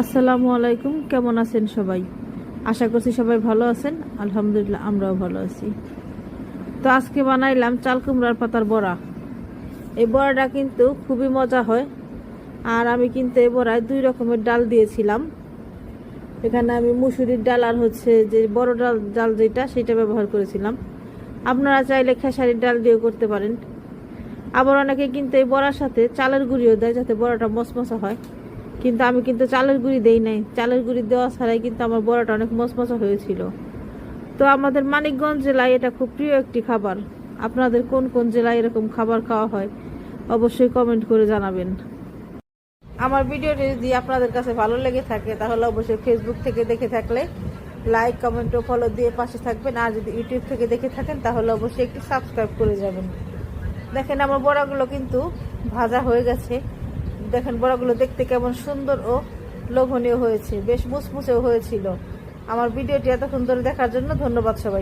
আসসালামু আলাইকুম, কেমন আছেন সবাই? আশা করছি সবাই ভালো আছেন। আলহামদুলিল্লাহ, আমরাও ভালো আছি। তো আজকে বানাইলাম চাল কুমড়ার পাতার বড়া। এই বড়াটা কিন্তু খুবই মজা হয়। আর আমি কিন্তু এই বড়ায় 2 রকমের ডাল দিয়েছিলাম। এখানে আমি মুসুরির ডাল আর যে বড় ডাল ডাল যেটা সেটা ব্যবহার করেছিলাম। আপনারা চাইলে খেসারির ডাল দিয়েও করতে পারেন। আবার অনেকে কিন্তু এই বড়ার সাথে চালের গুঁড়িও দেয় যাতে বড়াটা মচমচা হয়। কিন্তু আমি কিন্তু চালের গুঁড়ি দেই নাই। চালের গুঁড়ি দেওয়া ছাড়াই কিন্তু আমার বড়াটা অনেক মচমচা হয়েছিল। তো আমাদের মানিকগঞ্জ জেলায় এটা খুব প্রিয় একটি খাবার। আপনাদের কোন কোন জেলায় এরকম খাবার খাওয়া হয় অবশ্যই কমেন্ট করে জানাবেন। আমার ভিডিওটি যদি আপনাদের কাছে ভালো লেগে থাকে তাহলে অবশ্যই ফেসবুক থেকে দেখে থাকলে লাইক, কমেন্ট ও ফলো দিয়ে পাশে থাকবেন। আর যদি ইউটিউব থেকে দেখে থাকেন তাহলে অবশ্যই একটু সাবস্ক্রাইব করে যাবেন। দেখেন আমার বড়াগুলো কিন্তু ভাজা হয়ে গেছে। দেখেন বড়াগুলো দেখতে কেমন সুন্দর ও লোভনীয় হয়েছে, বেশ মুচমুচেও হয়েছিল। আমার ভিডিওটি এতক্ষণ ধরে দেখার জন্য ধন্যবাদ সবাই।